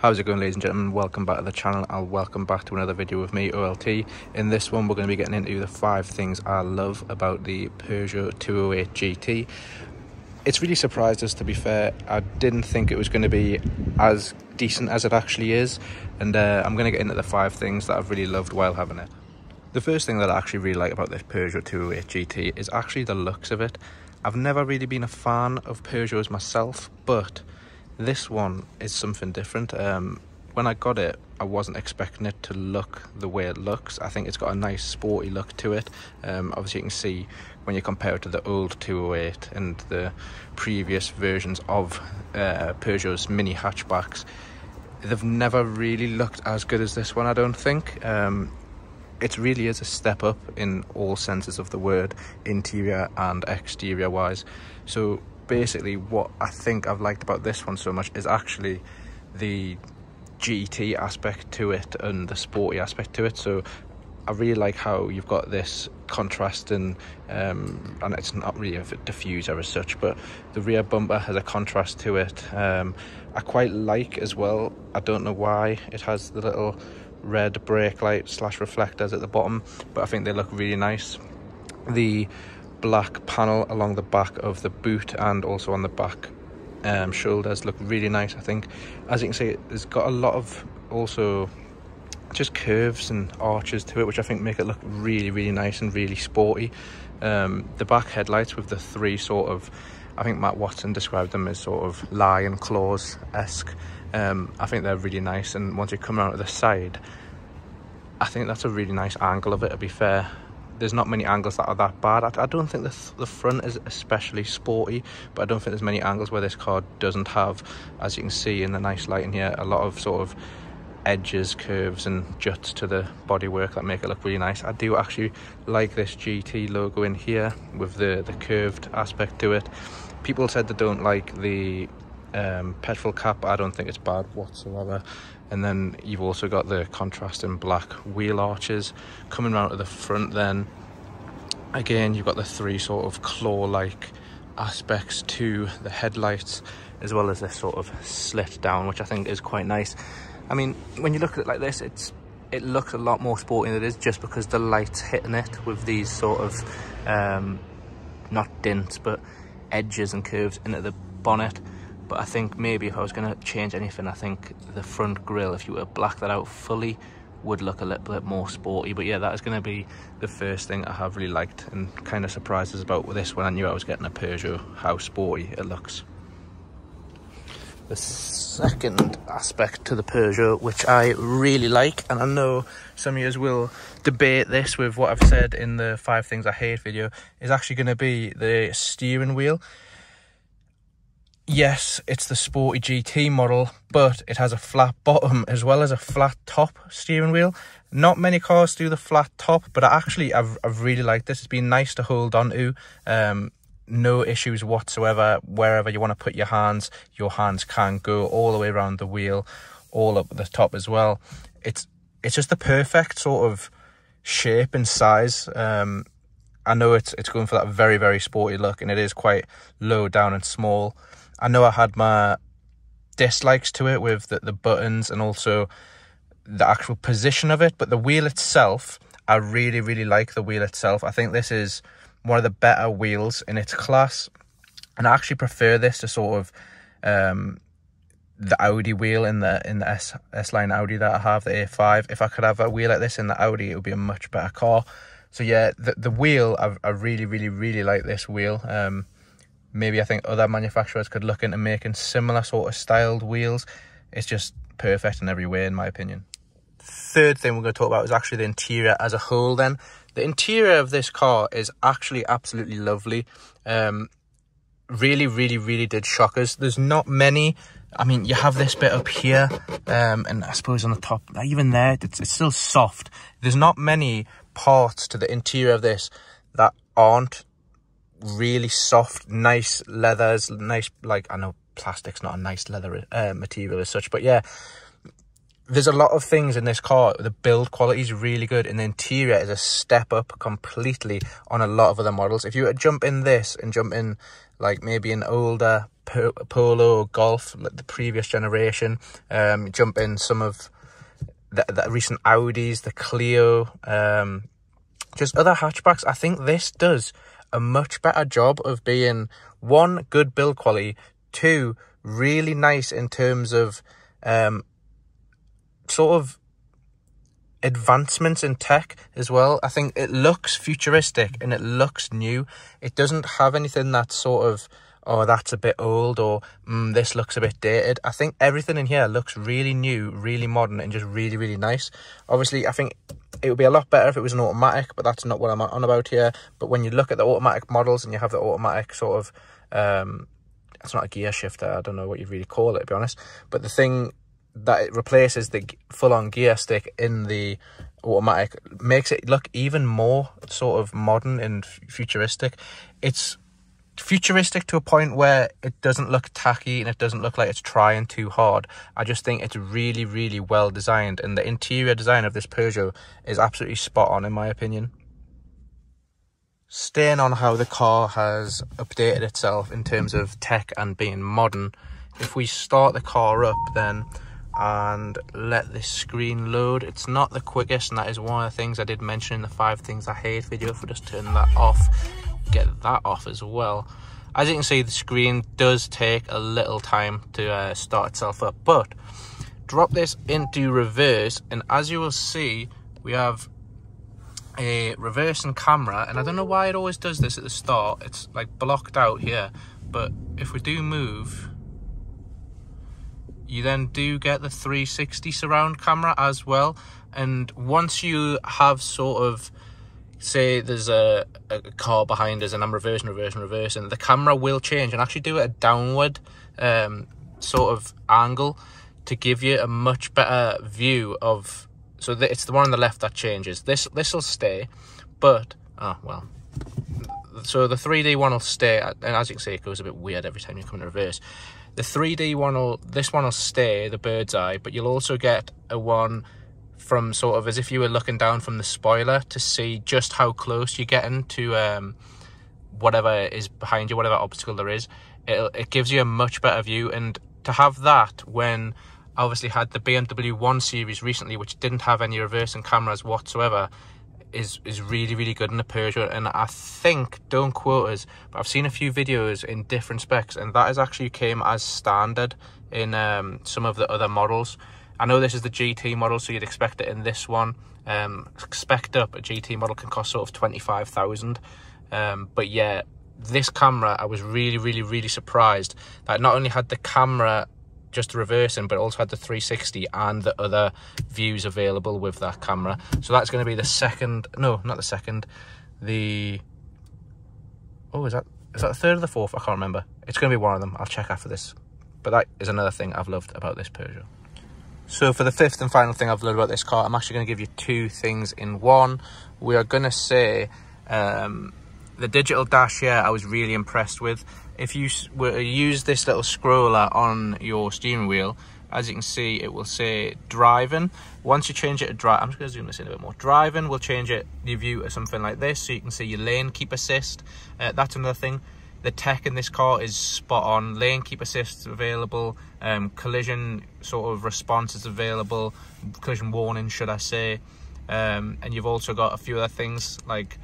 How's it going, ladies and gentlemen? Welcome back to the channel and welcome back to another video with me, OLT. In this one we're going to be getting into the 5 things I love about the Peugeot 208 GT. It's really surprised us, to be fair. I didn't think it was going to be as decent as it actually is, and I'm going to get into the 5 things that I've really loved while having it. The first thing that I actually really like about this Peugeot 208 GT is actually the looks of it. I've never really been a fan of Peugeots myself, but this one is something different. When I got it, I wasn't expecting it to look the way it looks. I think it's got a nice sporty look to it. Obviously you can see when you compare it to the old 208 and the previous versions of Peugeot's mini hatchbacks, they've never really looked as good as this one, I don't think. It really is a step up in all senses of the word, interior and exterior wise. So basically what I think I've liked about this one so much is actually the GT aspect to it and the sporty aspect to it. So I really like how you've got this contrasting, and it's not really a diffuser as such, but the rear bumper has a contrast to it. I quite like as well, I don't know why, it has the little red brake light / reflectors at the bottom, but I think they look really nice. The black panel along the back of the boot and also on the back shoulders look really nice. I think, as you can see, it's got a lot of also just curves and arches to it, which I think make it look really nice and really sporty. The back headlights with the 3 sort of, I think Matt Watson described them as sort of lion claws-esque. I think they're really nice, and once you come around to the side, I think that's a really nice angle of it, to be fair. There's not many angles that are that bad. I don't think the front is especially sporty, but I don't think there's many angles where this car doesn't have, as you can see in the nice lighting here, a lot of sort of edges, curves and juts to the bodywork that make it look really nice. I do actually like this GT logo in here with the curved aspect to it. People said they don't like the petrol cap. I don't think it's bad whatsoever. And then you've also got the contrasting black wheel arches coming around to the front. Then again you've got the 3 sort of claw-like aspects to the headlights, as well as this sort of slit down, which I think is quite nice. I mean, when you look at it like this, it looks a lot more sporty than it is, just because the light's hitting it with these sort of not dints but edges and curves into the bonnet. But I think maybe if I was going to change anything, I think the front grille, if you were to black that out fully, would look a little bit more sporty. But yeah, that is going to be the first thing I have really liked and kind of surprised us about with this one. I knew I was getting a Peugeot, how sporty it looks. The second aspect to the Peugeot, which I really like, and I know some of you will debate this with what I've said in the 5 things I hate video, is actually going to be the steering wheel. Yes, it's the sporty GT model, but it has a flat bottom as well as a flat top steering wheel. Not many cars do the flat top, but I've really liked this. It's been nice to hold on to. No issues whatsoever. Wherever you want to put your hands can go all the way around the wheel, all up at the top as well. It's just the perfect sort of shape and size. I know it's going for that very sporty look, and it is quite low down and small. I know I had my dislikes to it with the buttons and also the actual position of it, but the wheel itself, I really like the wheel itself. I think this is one of the better wheels in its class, and I actually prefer this to sort of the Audi wheel in the S-Line Audi that I have, the A5. If I could have a wheel like this in the Audi, it would be a much better car. So yeah, the wheel, I really like this wheel. Maybe I think other manufacturers could look into making similar sort of styled wheels. It's just perfect in every way, in my opinion. Third thing we're going to talk about is actually the interior as a whole then. The interior of this car is actually absolutely lovely. Really did shock us. There's not many. I mean, you have this bit up here, and I suppose on the top, even there, it's still soft. There's not many parts to the interior of this that aren't really soft, nice leathers, nice, like, I know plastic's not a nice leather material as such, but yeah, there's a lot of things in this car. The build quality is really good, and the interior is a step up completely on a lot of other models. If you were to jump in this and jump in like maybe an older Polo, Golf, like the previous generation. Jump in some of the recent Audis, the Clio, just other hatchbacks. I think this does a much better job of being, one, good build quality, two, really nice in terms of sort of advancements in tech as well. I think it looks futuristic and it looks new. It doesn't have anything that's sort of, oh, that's a bit old, or this looks a bit dated. I think everything in here looks really new, really modern, and just really, really nice. Obviously, I think it would be a lot better if it was an automatic, but that's not what I'm on about here. But when you look at the automatic models and you have the automatic sort of, it's not a gear shifter, I don't know what you really call it, to be honest. But the thing that it replaces the full-on gear stick in the automatic makes it look even more sort of modern and futuristic. It's futuristic to a point where it doesn't look tacky and it doesn't look like it's trying too hard. I just think it's really, really well designed, and the interior design of this Peugeot is absolutely spot on in my opinion. Staying on how the car has updated itself in terms of tech and being modern, if we start the car up then and let this screen load, it's not the quickest, and that is one of the things I did mention in the 5 things I hate video. If we just turn that off, get that off as well. As you can see, the screen does take a little time to start itself up, but drop this into reverse, and as you will see, we have a reversing camera, and I don't know why it always does this at the start. It's like blocked out here, but if we do move, you then do get the 360 surround camera as well. And once you have sort of, say there's a car behind us and I'm reversing, the camera will change and actually do a downward sort of angle to give you a much better view of, so it's the one on the left that changes. This will stay, but so the 3D one will stay, and as you can see, it goes a bit weird every time you come in reverse. The 3D one this one will stay, the bird's eye, but you'll also get a one from sort of as if you were looking down from the spoiler to see just how close you're getting to whatever is behind you, whatever obstacle there is. It gives you a much better view, and to have that when I obviously had the BMW 1 Series recently, which didn't have any reversing cameras whatsoever, is really, really good in the Peugeot. And I think, don't quote us, but I've seen a few videos in different specs, and that has actually came as standard in some of the other models. I know this is the GT model, so you'd expect it in this one. Spec'd up, a GT model can cost sort of 25,000. But yeah, this camera, I was really, really, really surprised that it not only had the camera just reversing, but also had the 360 and the other views available with that camera. So that's going to be the second, no, not the second, the, oh, is that the third or the fourth? I can't remember. It's going to be one of them. I'll check after this. But that is another thing I've loved about this Peugeot. So for the 5th and final thing I've loved about this car, I'm actually going to give you 2 things in one. We are going to say the digital dash here I was really impressed with. If you were to use this little scroller on your steering wheel, as you can see, it will say driving. Once you change it to drive, I'm just going to zoom this in a bit more. Driving will change it, your view to something like this, so you can see your lane keep assist. That's another thing. The tech in this car is spot on. Lane keep assist is available. Collision sort of response is available. Collision warning, should I say. And you've also got a few other things like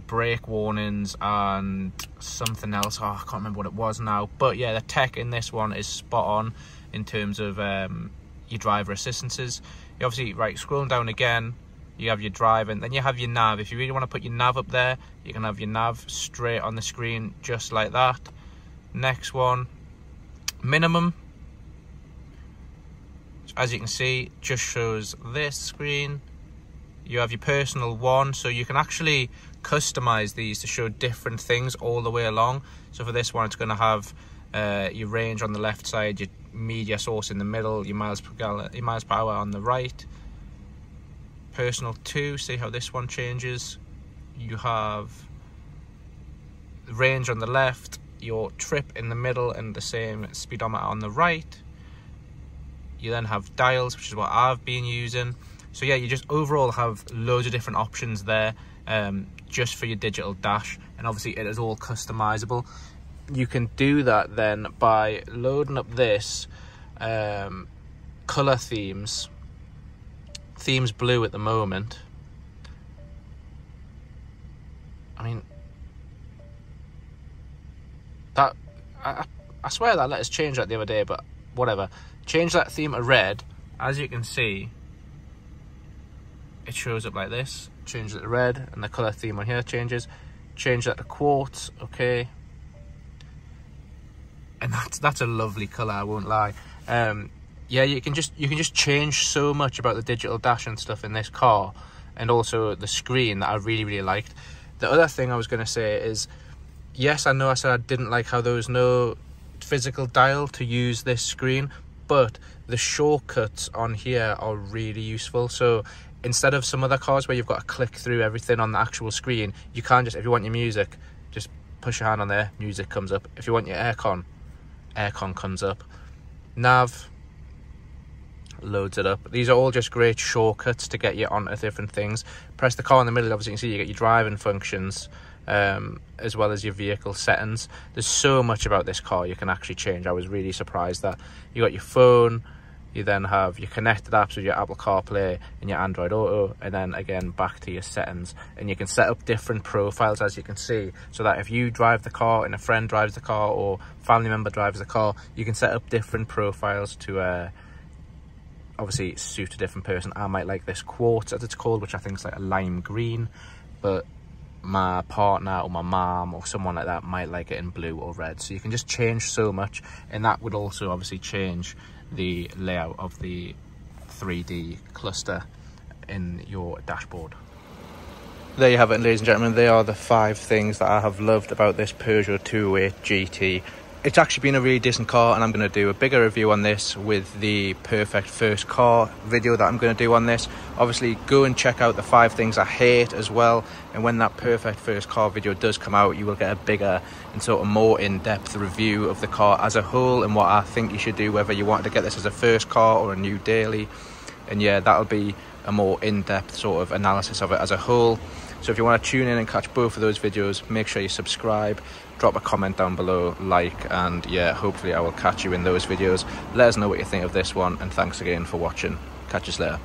brake warnings and something else. Oh, I can't remember what it was now. But yeah, the tech in this one is spot on in terms of your driver assistances. You obviously, right, scrolling down again, you have your drive, and then you have your nav. If you really want to put your nav up there, you can have your nav straight on the screen just like that. Next one, minimum, as you can see, just shows this screen. You have your personal one, so you can actually customize these to show different things all the way along. So for this one, it's going to have your range on the left side, your media source in the middle, your miles per gallon, your miles per hour on the right. Personal 2, see how this one changes. You have the range on the left, your trip in the middle, and the same speedometer on the right. You then have dials, which is what I've been using. So yeah, you just overall have loads of different options there, just for your digital dash, and obviously it is all customizable. you can do that then by loading up this color themes blue at the moment. I mean, that I swear that let us change that the other day, but whatever. Change that theme to red. As you can see, it shows up like this. Change it to red, and the color theme on here changes. Change that to quartz, okay. And that's a lovely color, I won't lie. Yeah, you can just change so much about the digital dash and stuff in this car, and also the screen that I really liked. The other thing I was going to say is, yes, I know I said I didn't like how there was no physical dial to use this screen, but the shortcuts on here are really useful. So instead of some other cars where you've got to click through everything on the actual screen, you can just, if you want your music, just push your hand on there, music comes up. If you want your aircon comes up. Nav loads it up. These are all just great shortcuts to get you onto different things. Press the car in the middle, obviously you can see you get your driving functions, as well as your vehicle settings. There's so much about this car you can actually change. I was really surprised that you got your phone, you then have your connected apps with your Apple CarPlay and your Android Auto, and then again back to your settings, and you can set up different profiles, as you can see, so that if you drive the car and a friend drives the car or family member drives the car, you can set up different profiles to obviously suit a different person. I might like this quartz, as it's called, which I think is like a lime green, but my partner or my mom or someone like that might like it in blue or red. So you can just change so much, and that would also obviously change the layout of the 3D cluster in your dashboard. There you have it, ladies and gentlemen. They are the 5 things that I have loved about this Peugeot 208 GT. It's actually been a really decent car, and I'm going to do a bigger review on this with the perfect first car video that I'm going to do on this. Obviously, go and check out the 5 things I hate as well, and when that perfect first car video does come out, you will get a bigger and sort of more in-depth review of the car as a whole and what I think you should do, whether you want to get this as a first car or a new daily. And yeah, that'll be a more in-depth sort of analysis of it as a whole. So if you want to tune in and catch both of those videos, make sure you subscribe, drop a comment down below, like, and yeah, hopefully I will catch you in those videos. Let us know what you think of this one, and thanks again for watching. Catch us later.